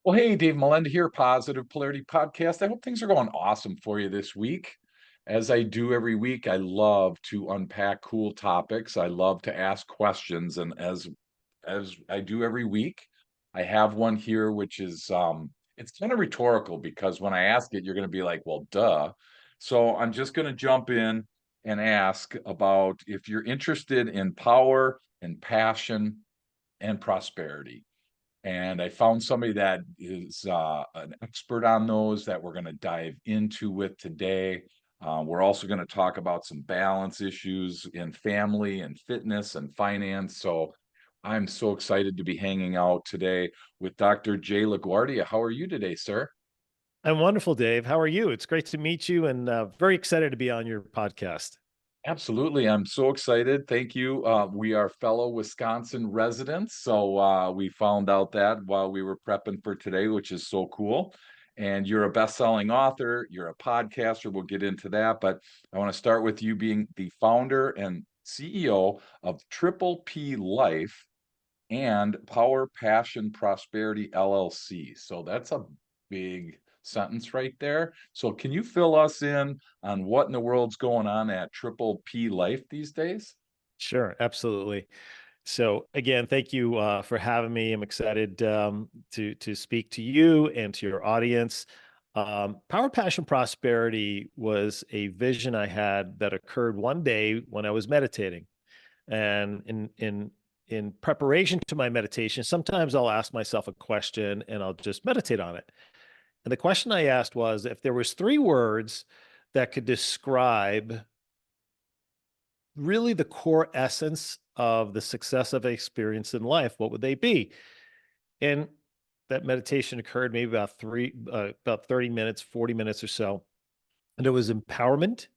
Well, hey, Dave Melenda here, Positive Polarity Podcast. I hope things are going awesome for you this week. As I do every week, I love to unpack cool topics. I love to ask questions, and as I do every week, I have one here which is it's kind of rhetorical because when I ask it, you're going to be like, "Well, duh." So I'm just going to jump in and ask about if you're interested in power and passion and prosperity. And I found somebody that is an expert on those that we're going to dive into with today. We're also going to talk about some balance issues in family and fitness and finance. So I'm so excited to be hanging out today with Dr. Jay LaGuardia. How are you today, sir? I'm wonderful, Dave. How are you? It's great to meet you and very excited to be on your podcast. Absolutely. I'm so excited. Thank you. We are fellow Wisconsin residents. So we found out that while we were prepping for today, which is so cool. And you're a best-selling author, you're a podcaster. We'll get into that. But I want to start with you being the founder and CEO of Triple P Life and Power Passion Prosperity LLC. So that's a big sentence right there. So can you fill us in on what in the world's going on at Triple P Life these days? Sure, absolutely. So again, thank you for having me. I'm excited to speak to you and to your audience. Power, Passion, Prosperity was a vision I had that occurred one day when I was meditating, and in preparation to my meditation, sometimes I'll ask myself a question and I'll just meditate on it. And the question I asked was, if there was three words that could describe really the core essence of the success I've experienced in life, what would they be? And that meditation occurred maybe about 30 minutes, 40 minutes or so. And it was empowerment,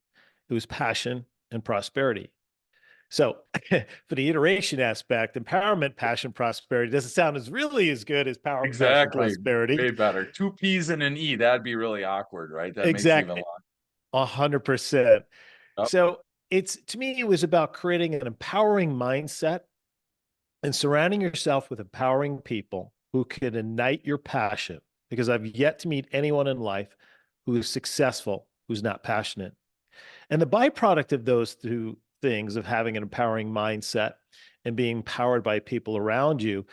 it was passion, and prosperity. So for the iteration aspect, empowerment, passion, prosperity doesn't sound as good as power, passion, Exactly. prosperity. Way better. Two P's and an E. That'd be really awkward, right? That makes it even Exactly. long. 100%. Yep. So to me, it was about creating an empowering mindset and surrounding yourself with empowering people who can ignite your passion. Because I've yet to meet anyone in life who is successful, who's not passionate. And the byproduct of those two things, of having an empowering mindset and being powered by people around you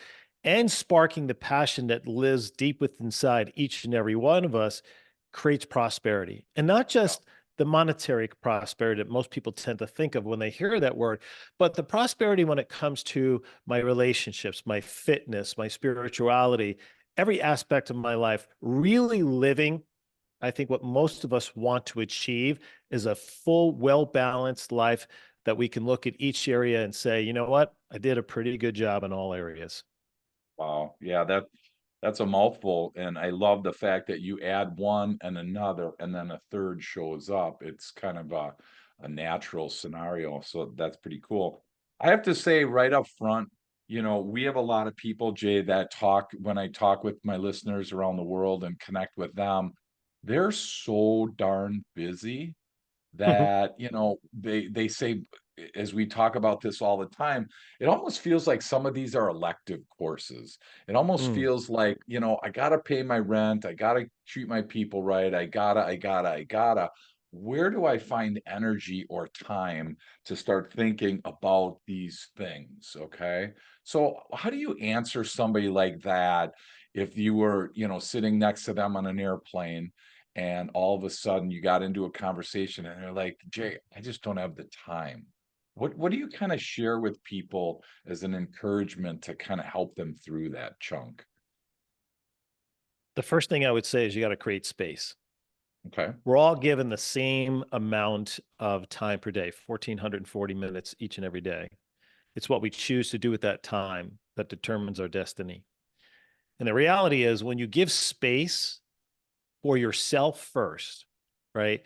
and sparking the passion that lives deep within inside each and every one of us, creates prosperity. And not Yep. just the monetary prosperity that most people tend to think of when they hear that word, but the prosperity when it comes to my relationships, my fitness, my spirituality, every aspect of my life, really living. I think what most of us want to achieve is a full, well-balanced life that we can look at each area and say, you know what? I did a pretty good job in all areas. Wow. Yeah, that's a mouthful. And I love the fact that you add one and another, and then a third shows up. It's kind of a natural scenario. So that's pretty cool. I have to say right up front, we have a lot of people, Jay, that talk when I talk with my listeners around the world and connect with them, they're so darn busy that they say, as we talk about this all the time, it almost feels like some of these are elective courses. It almost Mm. feels like, I gotta pay my rent, I gotta treat my people right, I gotta. Where do I find energy or time to start thinking about these things? Okay, so how do you answer somebody like that if you were, sitting next to them on an airplane and all of a sudden you got into a conversation and they're like, "Jay, I just don't have the time." What do you kind of share with people as an encouragement to kind of help them through that chunk? The first thing I would say is you got to create space. Okay. We're all given the same amount of time per day, 1,440 minutes each and every day. It's what we choose to do with that time that determines our destiny. And the reality is, when you give space for yourself first, right?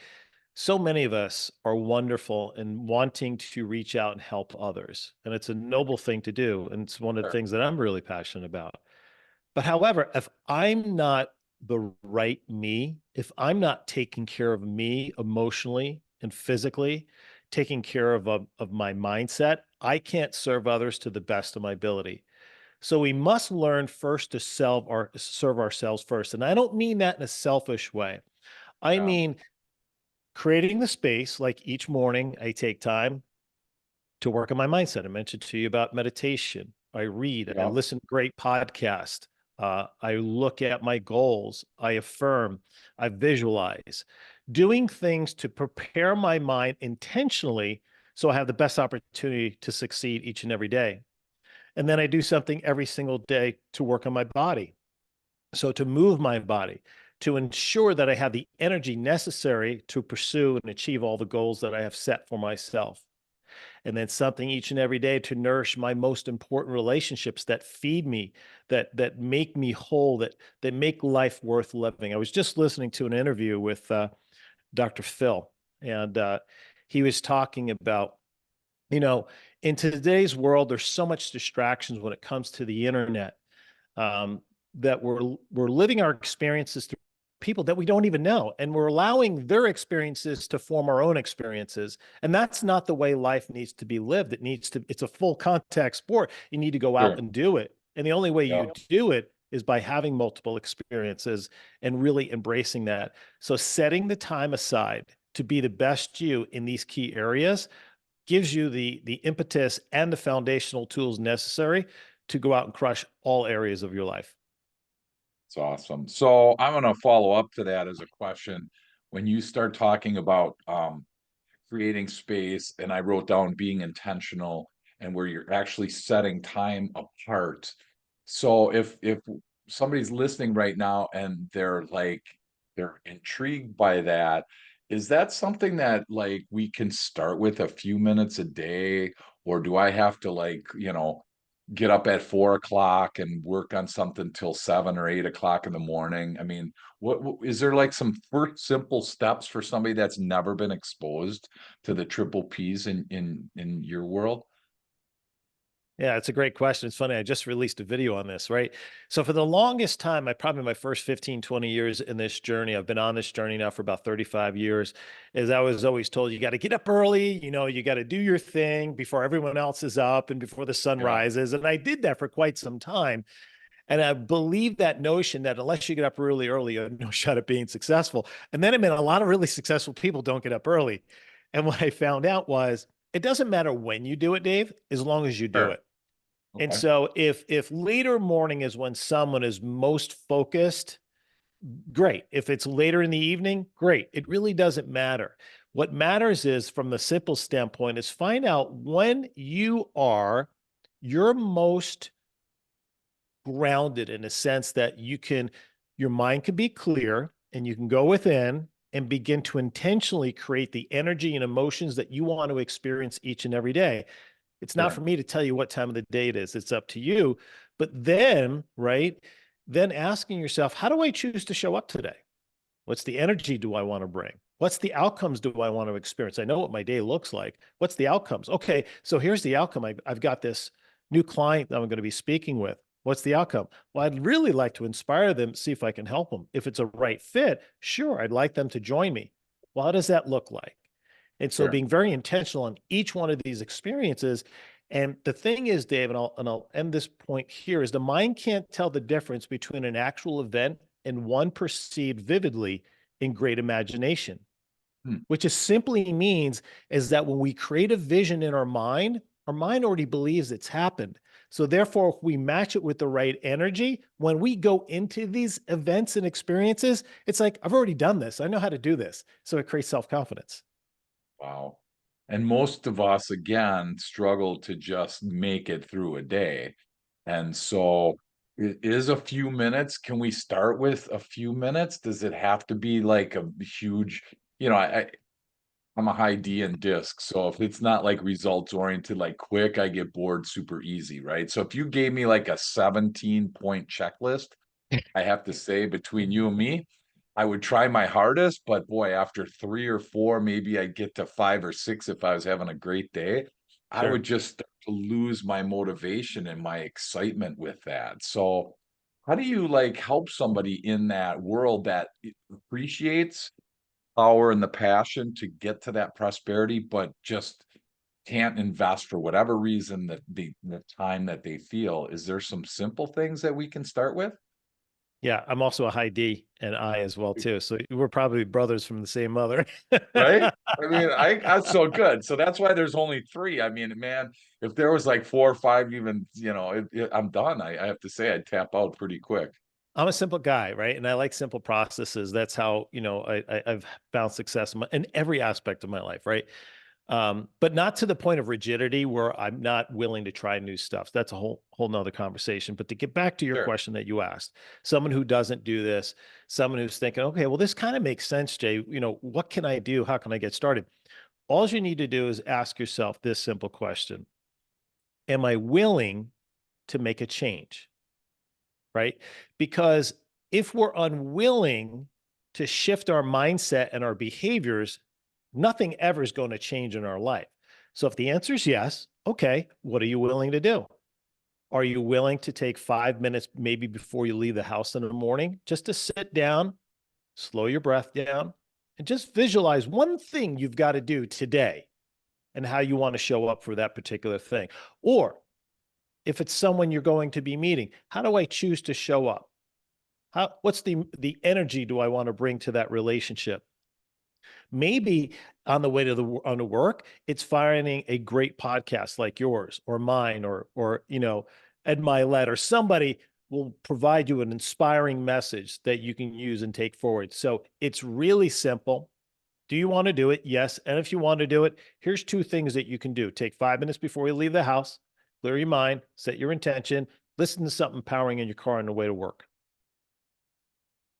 So many of us are wonderful in wanting to reach out and help others. And it's a noble thing to do. And it's one of the Sure. things that I'm really passionate about. But however, if I'm not the right me, if I'm not taking care of me emotionally and physically, taking care of my mindset, I can't serve others to the best of my ability. So we must learn first to serve ourselves first. And I don't mean that in a selfish way. I Yeah. mean creating the space, like each morning I take time to work on my mindset. I mentioned to you about meditation. I read, I Yeah. listen to great podcasts. I look at my goals. I affirm, I visualize, doing things to prepare my mind intentionally so I have the best opportunity to succeed each and every day. And then I do something every single day to work on my body. So to move my body, to ensure that I have the energy necessary to pursue and achieve all the goals that I have set for myself. And then something each and every day to nourish my most important relationships that feed me, that make me whole, that make life worth living. I was just listening to an interview with Dr. Phil, and he was talking about, you know, in today's world, there's so much distractions when it comes to the internet, um, that we're living our experiences through people that we don't even know, and we're allowing their experiences to form our own experiences. And that's not the way life needs to be lived. It's a full contact sport. You need to go out Sure. and do it. And the only way Yeah. you do it is by having multiple experiences and really embracing that. So setting the time aside to be the best you in these key areas gives you the impetus and the foundational tools necessary to go out and crush all areas of your life. It's awesome. So I'm going to follow up to that as a question. When you start talking about creating space, and I wrote down being intentional and where you're actually setting time apart. So if somebody's listening right now and they're intrigued by that, is that something that like we can start with a few minutes a day, or do I have to get up at 4 o'clock and work on something till 7 or 8 o'clock in the morning? I mean, what is there like some first simple steps for somebody that's never been exposed to the triple P's in your world? Yeah, it's a great question. It's funny. I just released a video on this, right? So for the longest time, I probably my first 15, 20 years in this journey, I've been on this journey now for about 35 years, is I was always told you got to get up early, you got to do your thing before everyone else is up and before the sun Yeah, rises. And I did that for quite some time. And I believe that notion that unless you get up really early, you have no shot at being successful. And then I mean, a lot of really successful people don't get up early. And what I found out was it doesn't matter when you do it, Dave, as long as you do sure. it. And Okay. so if later morning is when someone is most focused, great. If it's later in the evening, great. It really doesn't matter. What matters is from the simple standpoint is find out when you are your most grounded in a sense that your mind can be clear and you can go within and begin to intentionally create the energy and emotions that you want to experience each and every day. It's not Sure. for me to tell you what time of the day it is. It's up to you. But then, right, then asking yourself, how do I choose to show up today? What's the energy do I want to bring? What's the outcomes do I want to experience? I know what my day looks like. What's the outcomes? Okay, so here's the outcome. I've got this new client that I'm going to be speaking with. What's the outcome? Well, I'd really like to inspire them, see if I can help them. If it's a right fit, sure, I'd like them to join me. Well, how does that look like? And so Sure. being very intentional on each one of these experiences. And the thing is, Dave, and I'll end this point here, is the mind can't tell the difference between an actual event and one perceived vividly in great imagination, Hmm. which just simply means is that when we create a vision in our mind already believes it's happened. So therefore, if we match it with the right energy, when we go into these events and experiences, it's like, I've already done this. I know how to do this. So it creates self-confidence. Wow. And most of us, again, struggle to just make it through a day. And so it is a few minutes. Can we start with a few minutes? Does it have to be like a huge, I'm a high D in disc. So if it's not like results oriented, like quick, I get bored super easy, right? So if you gave me like a 17-point checklist, I have to say between you and me, I would try my hardest, but boy, after 3 or 4, maybe I'd get to 5 or 6 if I was having a great day. I Sure. would just start to lose my motivation and my excitement with that. So, how do you like help somebody in that world that appreciates power and the passion to get to that prosperity, but just can't invest for whatever reason, that the time that they feel, is there some simple things that we can start with? Yeah, I'm also a high D and I as well too. So we're probably brothers from the same mother. Right? I mean, that's so good. So that's why there's only three. I mean, man, if there was like four or five, even, I'm done. I have to say, I'd tap out pretty quick. I'm a simple guy, right? And I like simple processes. That's how, I've found success in every aspect of my life, right? But not to the point of rigidity where I'm not willing to try new stuff. That's a whole nother conversation. But to get back to your Sure. question that you asked, someone who doesn't do this, someone who's thinking, okay, well, this kind of makes sense, Jay. What can I do? How can I get started? All you need to do is ask yourself this simple question: am I willing to make a change? Right? Because if we're unwilling to shift our mindset and our behaviors, nothing ever is going to change in our life. So if the answer is yes, okay, what are you willing to do? Are you willing to take 5 minutes, maybe before you leave the house in the morning, just to sit down, slow your breath down, and just visualize one thing you've got to do today and how you want to show up for that particular thing? Or if it's someone you're going to be meeting, how do I choose to show up? What's the energy do I want to bring to that relationship? Maybe on the way to on the work, it's finding a great podcast like yours or mine or Ed Milet or somebody will provide you an inspiring message that you can use and take forward. So it's really simple. Do you want to do it? Yes. And if you want to do it, here's two things that you can do. Take 5 minutes before you leave the house, clear your mind, set your intention, listen to something empowering in your car on the way to work.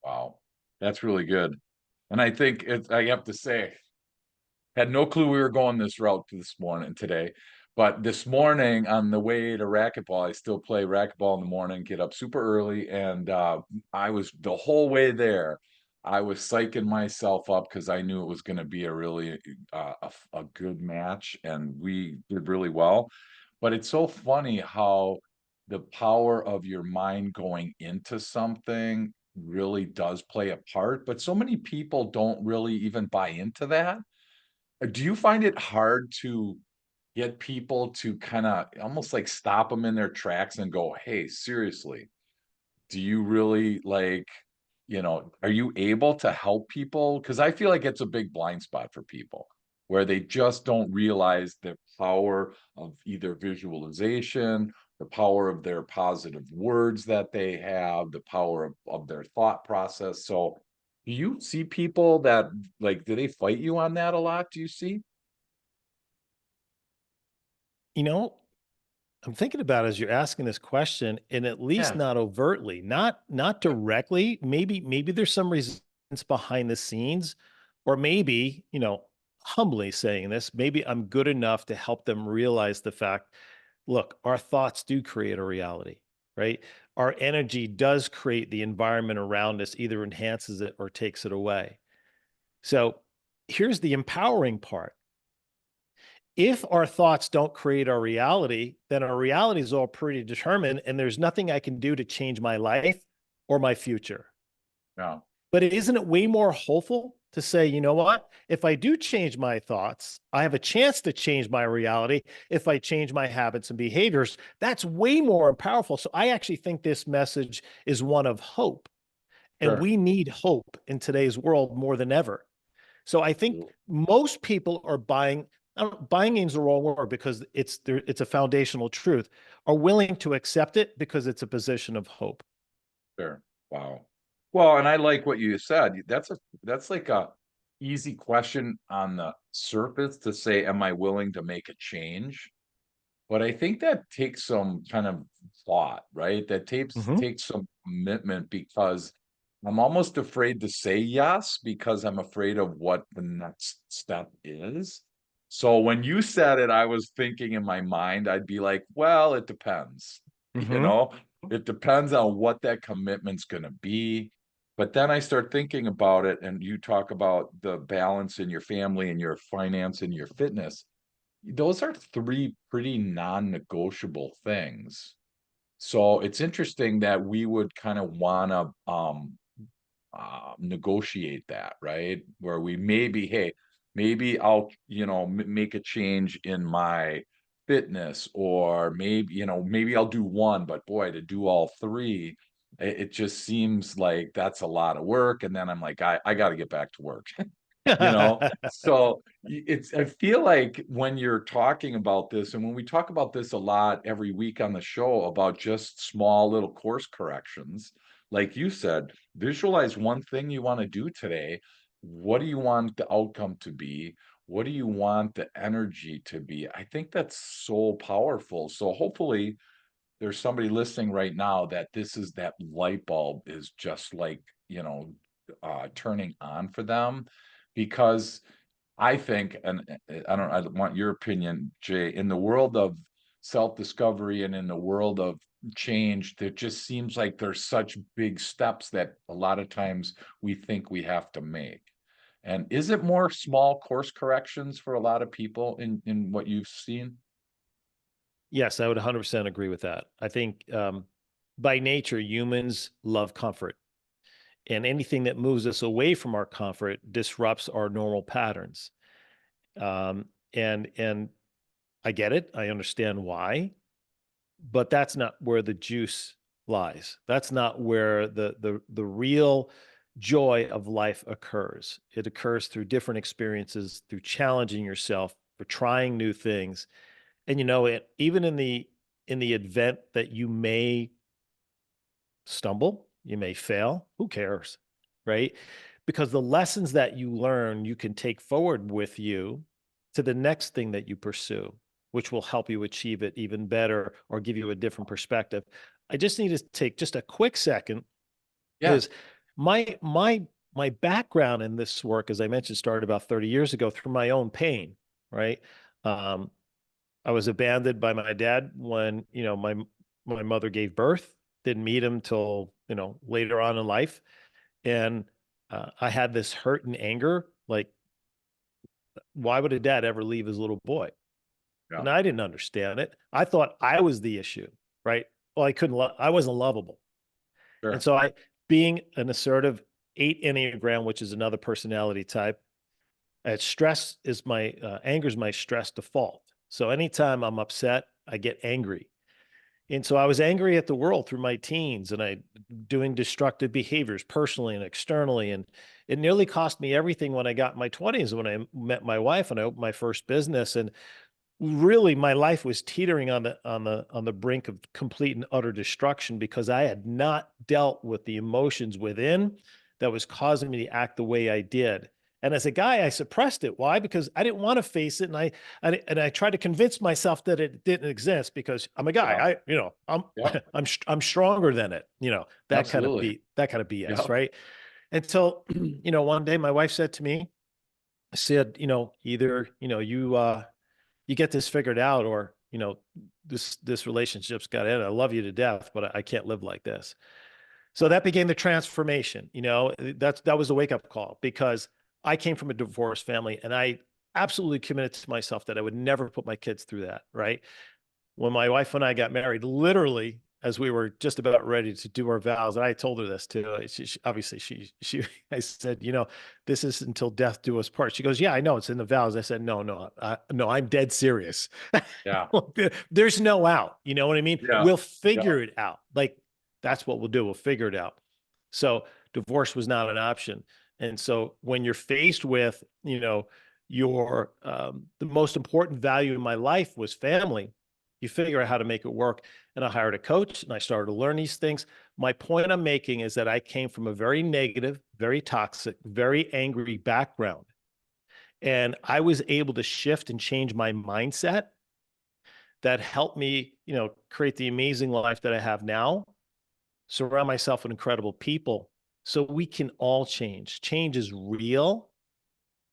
Wow. That's really good. And I think I have to say, had no clue we were going this route today. But this morning on the way to racquetball, I still play racquetball in the morning, get up super early. And I was the whole way there. I was psyching myself up because I knew it was going to be a really a good match, and we did really well. But it's so funny how the power of your mind going into something really does play a part. But so many people don't really even buy into that. Do you find it hard to get people to kinda almost, like, stop them in their tracks and go, "Hey, seriously, do you really, like," are you able to help people? Because I feel like it's a big blind spot for people, where they just don't realize the power of either visualization, the power of their positive words that they have, the power of their thought process. So, do you see people that, like, do they fight you on that a lot, do you see? You know, I'm thinking about it as you're asking this question, and at least Yeah, not overtly, not directly. Maybe there's some resistance behind the scenes, or maybe, humbly saying this, maybe I'm good enough to help them realize the fact, look, our thoughts do create a reality, right? Our energy does create the environment around us, either enhances it or takes it away. So here's the empowering part: if our thoughts don't create our reality, then our reality is all predetermined, and there's nothing I can do to change my life or my future. yeah, But isn't it way more hopeful to say, you know what? If I do change my thoughts, I have a chance to change my reality. If I change my habits and behaviors, that's way more powerful. So I actually think this message is one of hope. And sure. we need hope in today's world more than ever. So I think Absolutely. most people are buying. Buying is the wrong word because it's there. It's a foundational truth. Are willing to accept it because it's a position of hope. Sure. Wow. Well, and I like what you said. That's like a easy question on the surface to say, am I willing to make a change? But I think that takes some kind of thought, right? That Hmm. takes some commitment, because I'm almost afraid to say yes because I'm afraid of what the next step is. So when you said it, I was thinking in my mind, I'd be like, well, it depends. You Hmm. know, it depends on what that commitment's going to be. But then I start thinking about it, and you talk about the balance in your family and your finance and your fitness. Those are three pretty non-negotiable things. So it's interesting that we would kind of want to negotiate that, right? Where we maybe, hey, maybe I'll, make a change in my fitness, or maybe, maybe I'll do one, but boy, to do all three, it just seems like that's a lot of work. And then I'm like, I got to get back to work. you know so it's, I feel like when you're talking about this, and when we talk about this a lot every week on the show, about just small little course corrections, like you said, visualize one thing you want to do today. What do you want the outcome to be? What do you want the energy to be? I think that's so powerful. So hopefully there's somebody listening right now that this is, that light bulb is just like, turning on for them. Because I think, and I want your opinion, Jay, in the world of self-discovery and in the world of change, there just seems like there's such big steps that a lot of times we think we have to make. And is it more small course corrections for a lot of people in what you've seen? Yes, I would 100% agree with that. I think by nature, humans love comfort, and anything that moves us away from our comfort disrupts our normal patterns. And I get it. I understand why, but that's not where the juice lies. That's not where the real joy of life occurs. It occurs through different experiences, through challenging yourself, for trying new things. And even in the event that you may stumble, you may fail, who cares? Right? Because the lessons that you learn, you can take forward with you to the next thing that you pursue, which will help you achieve it even better or give you a different perspective. I just need to take just a quick second, Yeah. because my background in this work, as I mentioned, started about 30 years ago through my own pain, right? Um, I was abandoned by my dad when, my mother gave birth. Didn't meet him till, later on in life. And I had this hurt and anger, like, why would a dad ever leave his little boy? Yeah. And I didn't understand it. I thought I was the issue, right? Well, I wasn't lovable. And Sure. so being an assertive 8 Enneagram, which is another personality type, anger is my stress default. So anytime I'm upset, I get angry. And so I was angry at the world through my teens, and I doing destructive behaviors personally and externally. And it nearly cost me everything when I got in my 20s, when I met my wife and I opened my first business. And really my life was teetering on the brink of complete and utter destruction, because I had not dealt with the emotions within that was causing me to act the way I did. And as a guy, I suppressed it. Why? Because I didn't want to face it, and I tried to convince myself that it didn't exist, because I'm a guy. Yeah. I'm Yep. I'm stronger than it. Absolutely. That kind of BS, Yep. right? Until one day my wife said to me, said, either you get this figured out, or this relationship's got to end. I love you to death, but I can't live like this. So that became the transformation. That was a wake up call, because I came from a divorced family, and I absolutely committed to myself that I would never put my kids through that. Right. When my wife and I got married, literally as we were just about ready to do our vows, and I told her this too. Obviously I said, this is until death do us part. She goes, yeah, I know it's in the vows. I said, no, no, no, I'm dead serious. Yeah. There's no out. You know what I mean? Yeah. We'll Yeah. figure it out. Like, that's what we'll do. We'll figure it out. So divorce was not an option. And so when you're faced with, your the most important value in my life was family, you figure out how to make it work. And I hired a coach and I started to learn these things. My point I'm making is that I came from a very negative, very toxic, very angry background. And I was able to shift and change my mindset that helped me, create the amazing life that I have now, surround myself with incredible people. So we can all change. Change is real,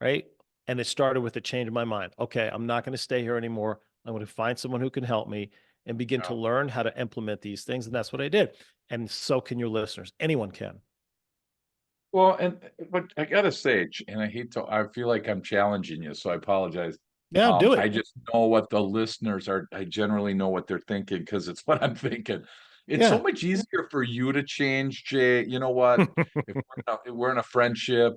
right? And it started with a change in my mind. Okay, I'm not going to stay here anymore. I'm going to find someone who can help me and begin to Yeah. learn how to implement these things. And that's what I did. And so can your listeners. Anyone can. Well, but I gotta say, and I feel like I'm challenging you, so I apologize. Yeah, do I it. just know what the listeners are. I generally know what they're thinking because it's what I'm thinking. It's so Yeah. much easier for you to change, Jay. You know what? If we're in a friendship,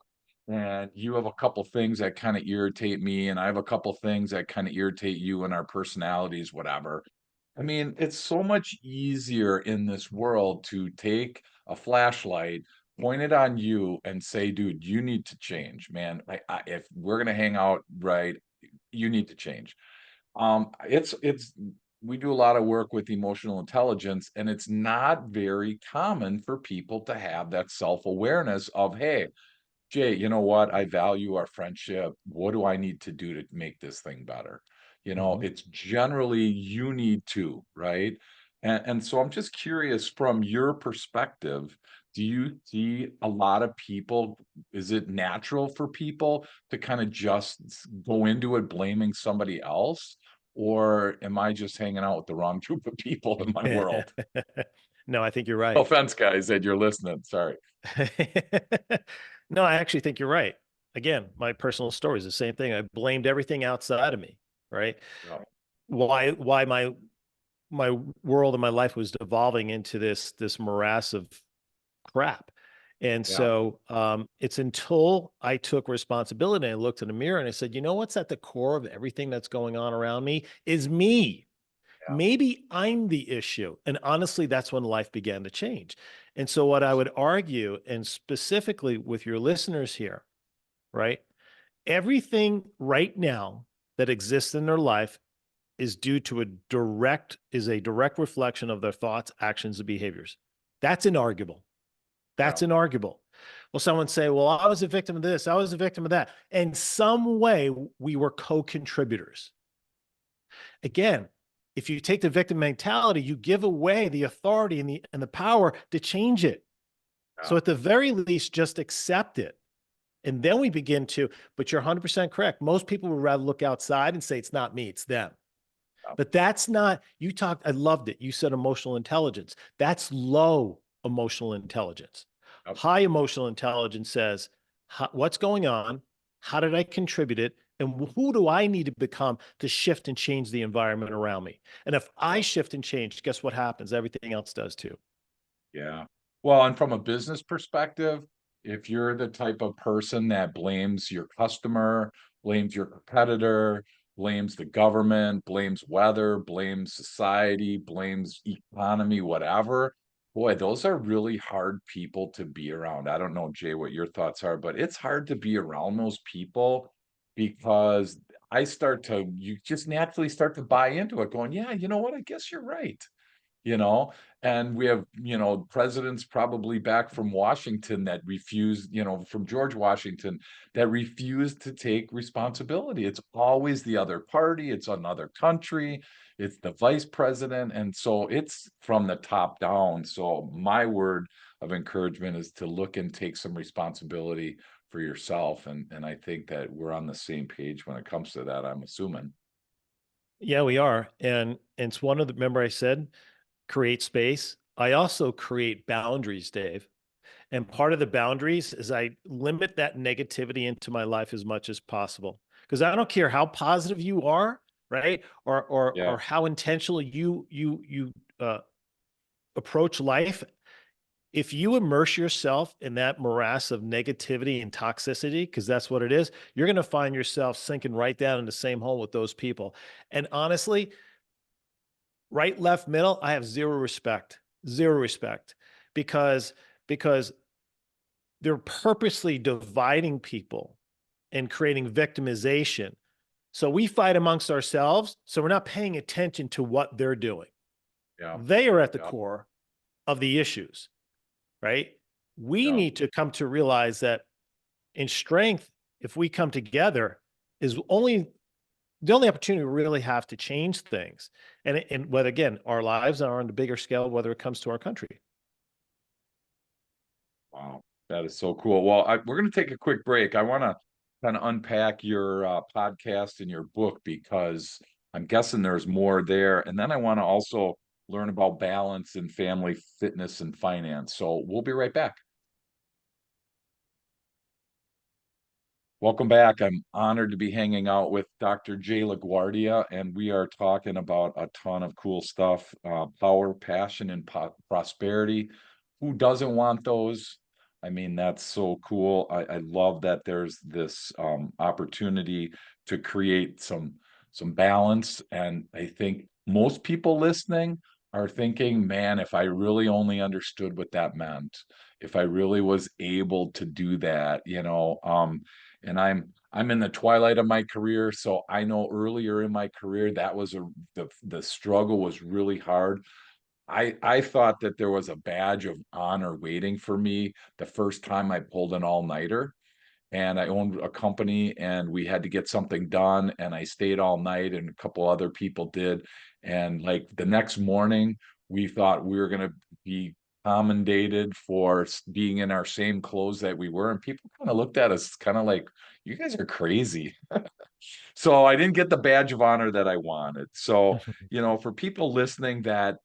and you have a couple things that kind of irritate me, and I have a couple things that kind of irritate you and our personalities, whatever. I mean, it's so much easier in this world to take a flashlight, point it on you, and say, "Dude, you need to change, man. If we're gonna hang out, right, you need to change." It's we do a lot of work with emotional intelligence, and it's not very common for people to have that self-awareness of, "Hey, Jay, you know what? I value our friendship. What do I need to do to make this thing better?" Mhm. It's generally you need to, right? And so I'm just curious from your perspective, do you see a lot of people, is it natural for people to kind of just go into it blaming somebody else? Or am I just hanging out with the wrong group of people in my world? No, I think you're No right. offense, guys, that you're listening. Sorry. No, I actually think you're right. Again, my personal story is the same thing. I blamed everything outside of me, right? Yeah. Why my world and my life was devolving into this morass of crap. And Yeah. so it's until I took responsibility and I looked in the mirror and I said, you know what's at the core of everything that's going on around me is me. Yeah. Maybe I'm the issue. And honestly, that's when life began to change. And so, what I would argue, and specifically with your listeners here, right? Everything right now that exists in their life is due to a direct reflection of their thoughts, actions, and behaviors. That's inarguable. Yeah. That's inarguable. Well, someone say, well, I was a victim of this, I was a victim of that. In some way, we were co-contributors. Again, if you take the victim mentality, you give away the authority and the power to change it. So Yeah. at the very least, just accept it. And then we begin to, but you're 100% correct. Most people would rather look outside and say, it's not me, it's them. Yeah. But that's not, you talked, I loved it. You said emotional intelligence. That's low emotional intelligence. Yep. High emotional intelligence says, what's going on? How did I contribute it? And who do I need to become to shift and change the environment around me? And if I Yep. shift and change, guess what happens? Everything else does too. Yeah. Well, and from a business perspective, if you're the type of person that blames your customer, blames your competitor, blames the government, blames weather, blames society, blames economy, whatever, boy, those are really hard people to be around. I don't know, Jay, what your thoughts are, but it's hard to be around those people because you just naturally start to buy into it, going, yeah, you know what? I guess you're right, you know and we have, presidents probably back from Washington that refused, from George Washington, that refused to take responsibility. It's always the other party, it's another country, it's the vice president, and so it's from the top down. So my word of encouragement is to look and take some responsibility for yourself, and I think that we're on the same page when it comes to that, I'm assuming. Yeah, we are. And it's one of the, remember I said, create space. I also create boundaries, Dave. And part of the boundaries is I limit that negativity into my life as much as possible. Because I don't care how positive you are, right? Or Yeah. how intentional you approach life. If you immerse yourself in that morass of negativity and toxicity, because that's what it is, you're going to find yourself sinking right down in the same hole with those people. And honestly, right, left, middle, I have zero respect, because because they're purposely dividing people and creating victimization. So we fight amongst ourselves. So we're not paying attention to what they're doing. Yeah. They are at the Yeah. core of the issues, right? We Yeah. need to come to realize that in strength, if we come together, is only the only opportunity we really have to change things. And whether, again, our lives are on the bigger scale, whether it comes to our country. Wow, that is so cool. Well, we're going to take a quick break. I want to kind of unpack your podcast and your book because I'm guessing there's more there. And then I want to also learn about balance and family fitness and finance. So we'll be right back. Welcome back. I'm honored to be hanging out with Dr. Jay LaGuardia, and we are talking about a ton of cool stuff, power, passion, and prosperity. Who doesn't want those? I mean, that's so cool. I love that there's this opportunity to create some balance. And I think most people listening are thinking, man, if I really only understood what that meant, if I really was able to do that, and I'm in the twilight of my career, so I know earlier in my career that was the struggle was really hard. I thought that there was a badge of honor waiting for me the first time I pulled an all-nighter, and I owned a company, and we had to get something done, and I stayed all night, and a couple other people did, and, like, the next morning, we thought we were gonna be commendated for being in our same clothes that we were, and people kinda looked at us kinda like, "You guys are crazy." So I didn't get the badge of honor that I wanted. So, for people listening that,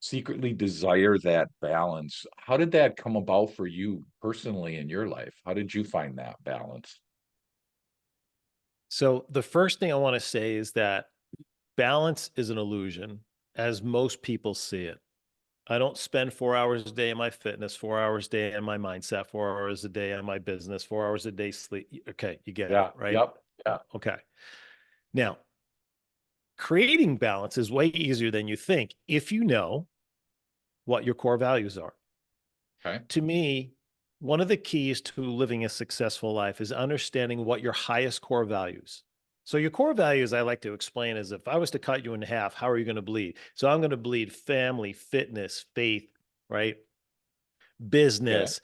secretly desire that balance. How did that come about for you personally in your life? How did you find that balance? So the first thing I want to say is that balance is an illusion, as most people see it. I don't spend 4 hours a day in my fitness, 4 hours a day in my mindset, 4 hours a day on my business, 4 hours a day sleep. Okay, you get it, Yeah, right? yep, yeah, Okay. Now, creating balance is way easier than you think if you know what your core values are. okay, To me, one of the keys to living a successful life is understanding what your highest core values. So your core values I like to explain is if I was to cut you in half, how are you going to bleed? So I'm going to bleed family, fitness, faith, right? okay, Business,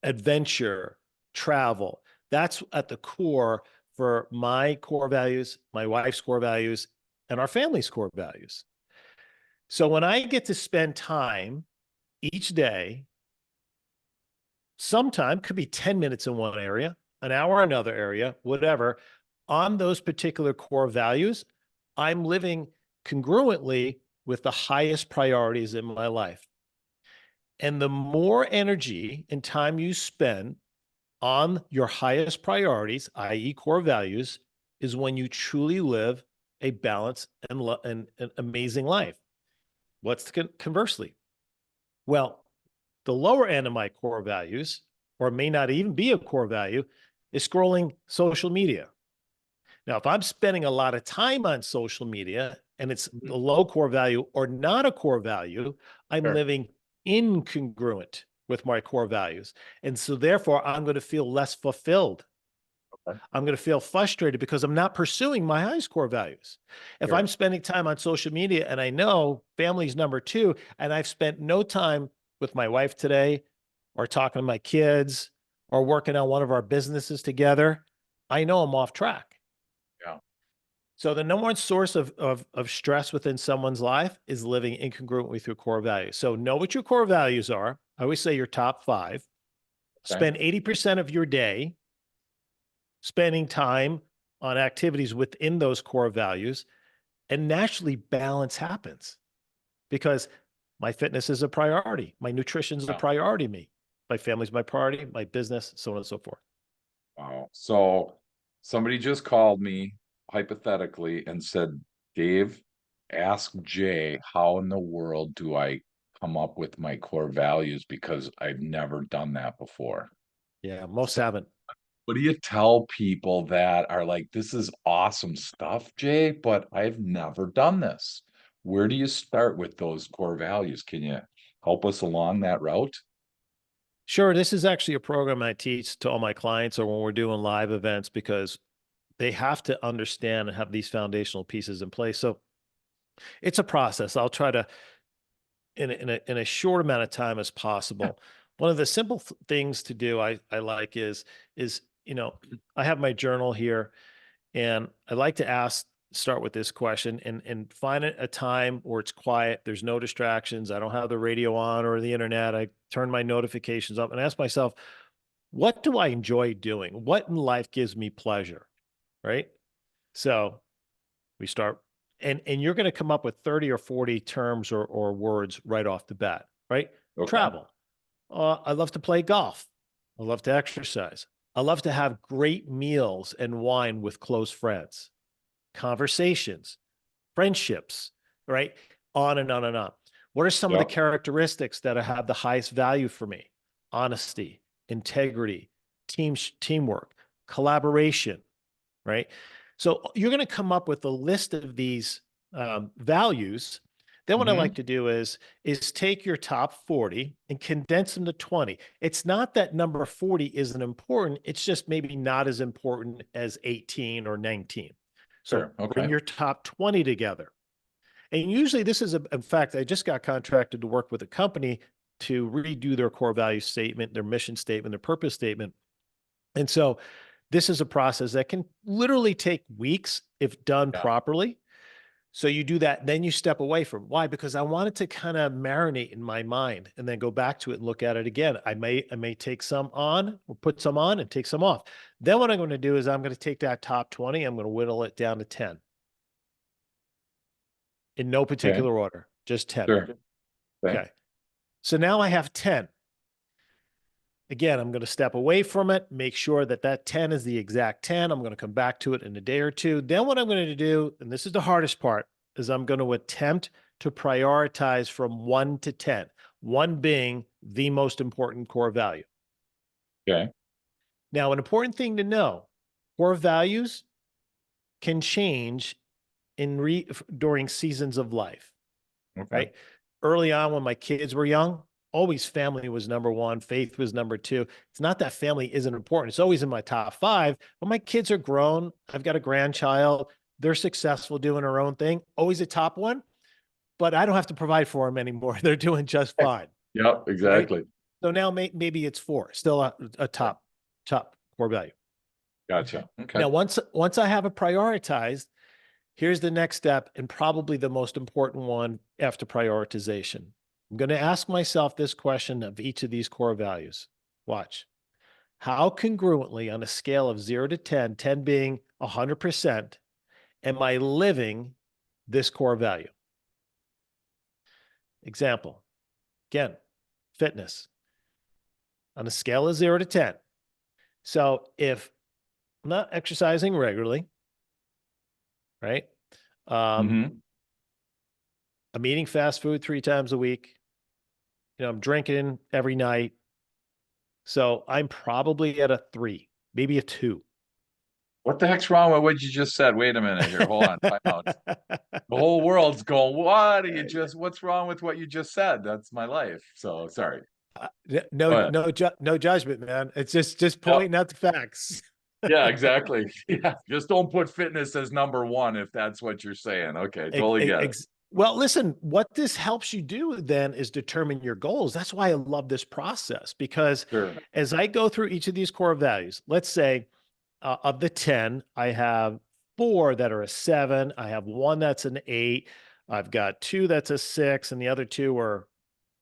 adventure, travel. That's at the core for my core values, my wife's core values, and our family's core values. So when I get to spend time each day, sometime could be 10 minutes in one area, an hour in another area, whatever, on those particular core values, I'm living congruently with the highest priorities in my life. And the more energy and time you spend on your highest priorities, i.e., core values, is when you truly live a balanced and an amazing life. What's conversely? Well, the lower end of my core values, or may not even be a core value, is scrolling social media. Now, if I'm spending a lot of time on social media and it's mhm, a low core value or not a core value, I'm sure, living incongruent with my core values. And so therefore, I'm going to feel less fulfilled. okay, I'm going to feel frustrated because I'm not pursuing my highest core values. If I'm sure, spending time on social media and I know family's number two, and I've spent no time with my wife today or talking to my kids or working on one of our businesses together, I know I'm off track. yeah, So the number one source of stress within someone's life is living incongruent with your core values. So know what your core values are. I always say your top five. okay, Spend 80% of your day spending time on activities within those core values, and naturally balance happens because my fitness is a priority, my nutrition is a yeah, priority to me, my family's my priority, my business, so on and so forth. wow. So somebody just called me hypothetically and said, Dave, ask Jay, how in the world do I come up with my core values? Because I've never done that before. Yeah, most haven't. What do you tell people that are like, "This is awesome stuff, Jay, but I've never done this." Where do you start with those core values? Can you help us along that route? Sure, this is actually a program I teach to all my clients or when we're doing live events because they have to understand and have these foundational pieces in place. So it's a process. I'll try to in a short amount of time as Yeah, possible. One of the simple things to do I like is I have my journal here and I like to start with this question and find a time where it's quiet, there's no distractions, I don't have the radio on or the internet, I turn my notifications up and ask myself, what do I enjoy doing? What in life gives me pleasure, right? So we start and you're going to come up with 30 or 40 terms or words right off the bat, right? okay, Travel. I love to play golf. I love to exercise. I love to have great meals and wine with close friends, conversations, friendships, right? On and on and on. What are some of the yep, characteristics that have the highest value for me? honesty, integrity, teamwork, collaboration, right? So you're going to come up with a list of these values. Then what I like Hmm. to do is take your top 40 and condense them to 20. It's not that number 40 isn't important. It's just maybe not as important as 18 or 19. So Sure. bring Okay. your top 20 together. And usually this is, in fact, I just got contracted to work with a company to redo their core value statement, their mission statement, their purpose statement. And so this is a process that can literally take weeks if done Yeah. properly. So you do that, then you step away from why? Because I want it to kind of marinate in my mind and then go back to it and look at it again. I may take some on or put some on and take some off. Then what I'm going to do is I'm going to take that top 20, I'm going to whittle it down to 10 in no Okay. particular order, just 10. Sure. Okay. Okay. So now I have 10. Again, I'm going to step away from it, make sure that that 10 is the exact 10. I'm going to come back to it in a day or two. Then what I'm going to do, and this is the hardest part, is I'm going to attempt to prioritize from 1 to 10, 1 being the most important core value. Okay. Now, an important thing to know, core values can change during seasons of life. Okay. Right? Early on, when my kids were young, always family was number one, faith was number two. It's not that family isn't important. It's always in my top 5, but my kids are grown. I've got a grandchild. They're successful doing their own thing. Always a top one, but I don't have to provide for them anymore. They're doing just fine. Yep. Right. Exactly. So now maybe it's 4, still a Sure. top core value. Gotcha. Okay. Now, once I have it prioritized, here's the next step, and probably the most important one after prioritization. I'm going to ask myself this question of each of these core values. Watch. How congruently, on a scale of 0 to 10, 10 being 100%, am I living this core value? Example. Again, fitness. On a scale of 0 to 10. So if I'm not exercising regularly, right? Um, Hmm. I'm eating fast food 3 times a week. I'm drinking every night. So I'm probably at a 3, maybe a 2. What the heck's wrong with what you just said? Wait a minute here. Hold on. Time out. The whole world's going, what's wrong with what you just said? That's my life. So sorry. Go No, ahead. no judgment, man. It's just Yep. pointing out the facts. Yeah, exactly. Yeah. Just don't put fitness as number one if that's what you're saying. Okay. Totally get it. Well, listen, what this helps you do then is determine your goals. That's why I love this process, because Sure. as I go through each of these core values, let's say of the 10, I have 4 that are a 7. I have 1 that's an 8. I've got 2 that's a 6. And the other 2 are,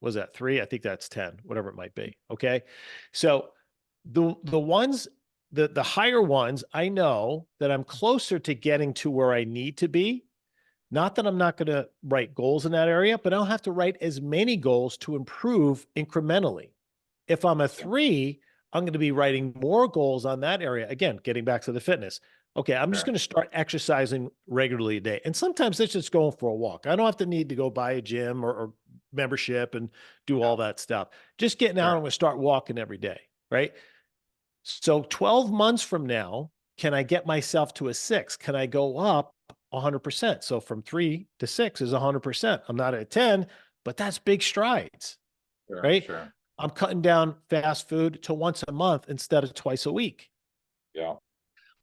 was that 3? I think that's 10, whatever it might be. Okay. So the ones, the higher ones, I know that I'm closer to getting to where I need to be. Not that I'm not going to write goals in that area, but I don't have to write as many goals to improve incrementally. If I'm a 3, I'm going to be writing more goals on that area. Again, getting back to the fitness. Okay, I'm just Sure. going to start exercising regularly a day. And sometimes it's just going for a walk. I don't have to need to go buy a gym or membership and do Yeah. all that stuff. Just getting out, I'm Sure. going to start walking every day. Right. So 12 months from now, can I get myself to a 6? Can I go up 100%? So from 3 to 6 is 100%. I'm not at 10, but that's big strides, Sure. right? Sure. I'm cutting down fast food to once a month instead of twice a week. Yeah.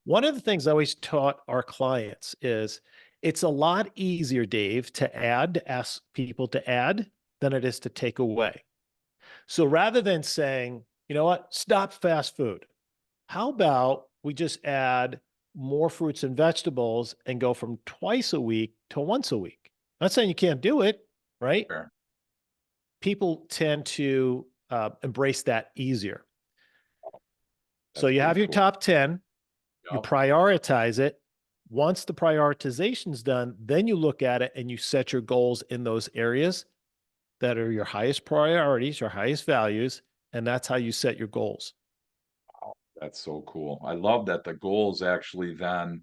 One of the things I always taught our clients is it's a lot easier, Dave, to ask people to add than it is to take away. So rather than saying, you know what, stop fast food, how about we just add more fruits and vegetables and go from twice a week to once a week? Not saying you can't do it, right? Sure. People tend to embrace that easier. So That's you pretty have your cool. top 10, you Yep. prioritize it. Once the prioritization's done, then you look at it and you set your goals in those areas that are your highest priorities, your highest values, and that's how you set your goals. That's so cool. I love that the goals actually then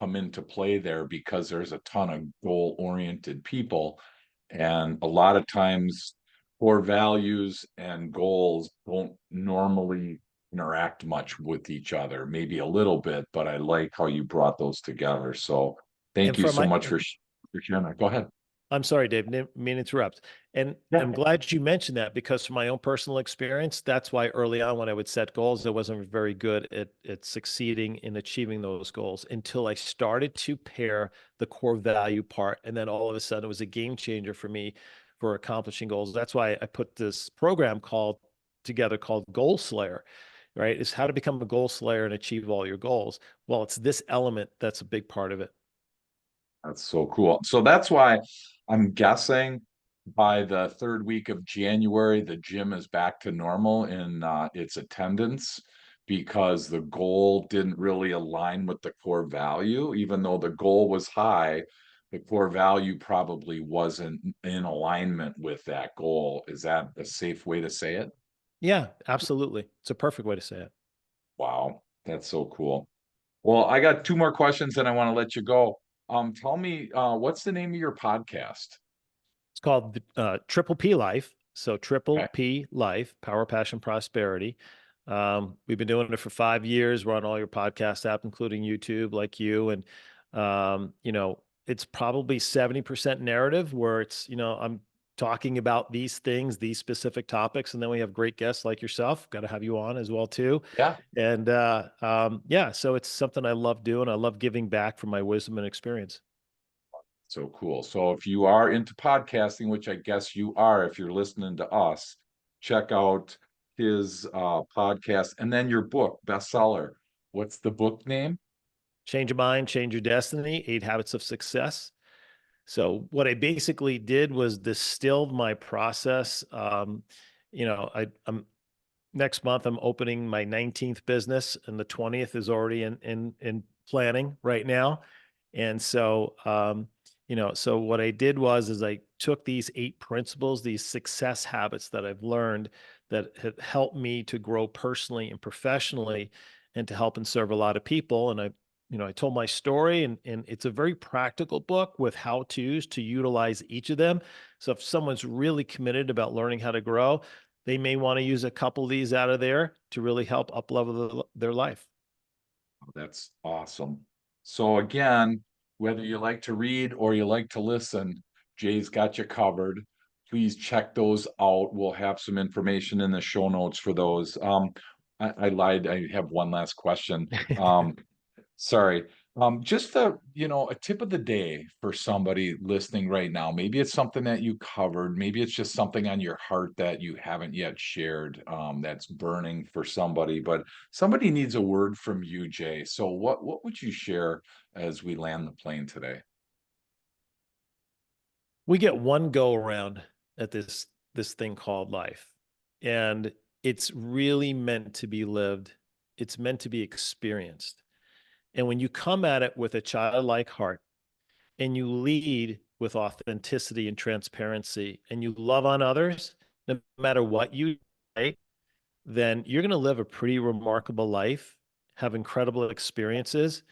come into play there because there's a ton of goal-oriented people. And a lot of times core values and goals don't normally interact much with each other, maybe a little bit, but I like how you brought those together. So And thank you from so my, much for sharing that. Go ahead. I'm sorry, Dave, didn't mean to interrupt. And Yeah. I'm glad you mentioned that, because from my own personal experience, that's why early on when I would set goals, I wasn't very good at succeeding in achieving those goals until I started to pair the core value part. And then all of a sudden it was a game changer for me for accomplishing goals. That's why I put this program together called Goal Slayer, right? Is how to become a goal slayer and achieve all your goals. Well, it's this element that's a big part of it. That's so cool. So that's why I'm guessing by the third week of January, the gym is back to normal in its attendance because the goal didn't really align with the core value. Even though the goal was high, the core value probably wasn't in alignment with that goal. Is that a safe way to say it? Yeah, absolutely. It's a perfect way to say it. Wow, that's so cool. Well, I got two more questions and I want to let you go. Tell me, what's the name of your podcast? It's called Triple P Life. So Triple Okay. P Life, Power, Passion, Prosperity. We've been doing it for 5 years. We're on all your podcast apps, including YouTube, like you. And, it's probably 70% narrative where it's, I'm talking about these things, these specific topics. And then we have great guests like yourself. Got to have you on as well, too. Yeah. And yeah, so it's something I love doing. I love giving back from my wisdom and experience. So cool. So if you are into podcasting, which I guess you are, if you're listening to us, check out his podcast and then your book, bestseller. What's the book name? Change your mind, change your destiny, 8 Habits of Success. So what I basically did was distilled my process. I'm next month I'm opening my 19th business, and the 20th is already in planning right now. And so so what I did is I took these 8 principles, these success habits that I've learned that have helped me to grow personally and professionally and to help and serve a lot of people. And I told my story, and it's a very practical book with how to's to utilize each of them. So if someone's really committed about learning how to grow, they may want to use a couple of these out of there to really help up level their life. That's awesome. So again, whether you like to read or you like to listen, Jay's got you covered. Please check those out. We'll have some information in the show notes for those. I lied. I have one last question. Sorry. Just a tip of the day for somebody listening right now. Maybe it's something that you covered. Maybe it's just something on your heart that you haven't yet shared, that's burning for somebody, but somebody needs a word from you, Jay. So what would you share as we land the plane today? We get one go around at this thing called life, and it's really meant to be lived. It's meant to be experienced. And when you come at it with a childlike heart and you lead with authenticity and transparency and you love on others, no matter what you say, then you're going to live a pretty remarkable life, have incredible experiences.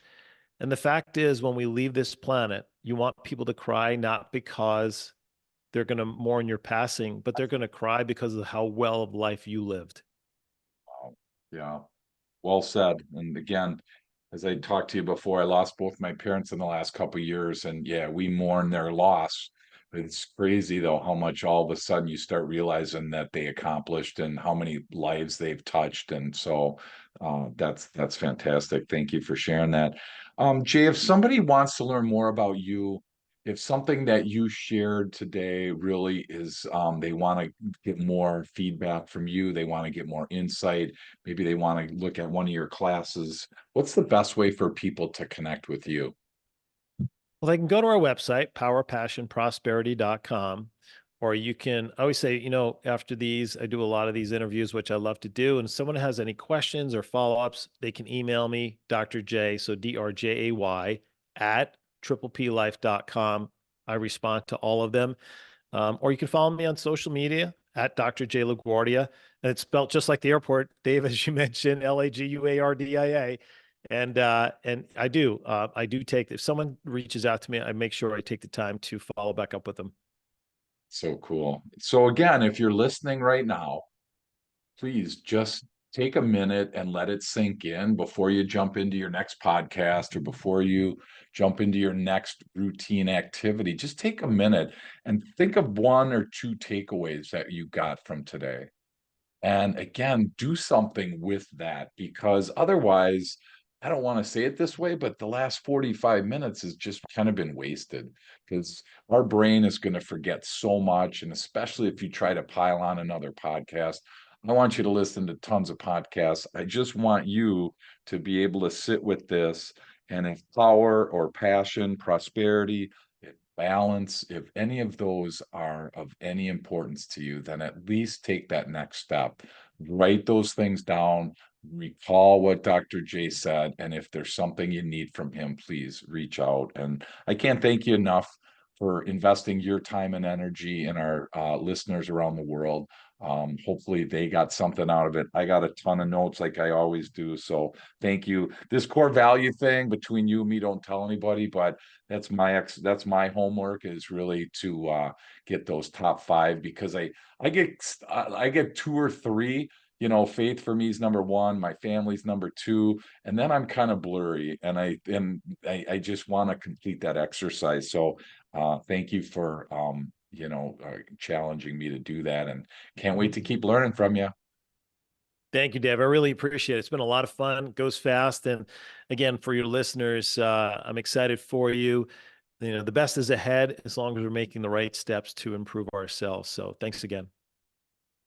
And the fact is, when we leave this planet, you want people to cry, not because they're going to mourn your passing, but they're going to cry because of how well of life you lived. Wow. Yeah. Well said. And again, as I talked to you before, I lost both my parents in the last couple of years, and yeah, we mourn their loss. It's crazy though how much all of a sudden you start realizing that they accomplished and how many lives they've touched. And so that's fantastic. Thank you for sharing that. Jay, if somebody wants to learn more about you, if something that you shared today really is they want to get more feedback from you, they want to get more insight, maybe they want to look at one of your classes, what's the best way for people to connect with you? Well, they can go to our website, powerpassionprosperity.com, or you can, I always say, after these, I do a lot of these interviews, which I love to do. And if someone has any questions or follow-ups, they can email me, Dr. J, so DRJAY at TriplePLife.com. I respond to all of them. Or you can follow me on social media at Dr. J LaGuardia. And it's spelled just like the airport, Dave, as you mentioned, LAGUARDIA. And I do take, if someone reaches out to me, I make sure I take the time to follow back up with them. So cool. So again, if you're listening right now, please just take a minute and let it sink in before you jump into your next podcast or before you jump into your next routine activity. Just take a minute and think of one or two takeaways that you got from today. And again, do something with that because otherwise, I don't want to say it this way, but the last 45 minutes has just kind of been wasted because our brain is going to forget so much. And especially if you try to pile on another podcast, I want you to listen to tons of podcasts. I just want you to be able to sit with this. And if power or passion, prosperity, balance, if any of those are of any importance to you, then at least take that next step. Write those things down, recall what Dr. J said, and if there's something you need from him, please reach out. And I can't thank you enough for investing your time and energy in our listeners around the world. Hopefully they got something out of it. I got a ton of notes like I always do. So thank you. This core value thing between you and me, don't tell anybody, but that's my homework is really to get those top five because I get two or three. You know, faith for me is number one, my family's number two, and then I'm kind of blurry, and I just want to complete that exercise. So thank you for challenging me to do that, and can't wait to keep learning from you. Thank you, Dave. I really appreciate it. It's been a lot of fun. It goes fast. And again, for your listeners, I'm excited for you. The best is ahead as long as we're making the right steps to improve ourselves. So thanks again.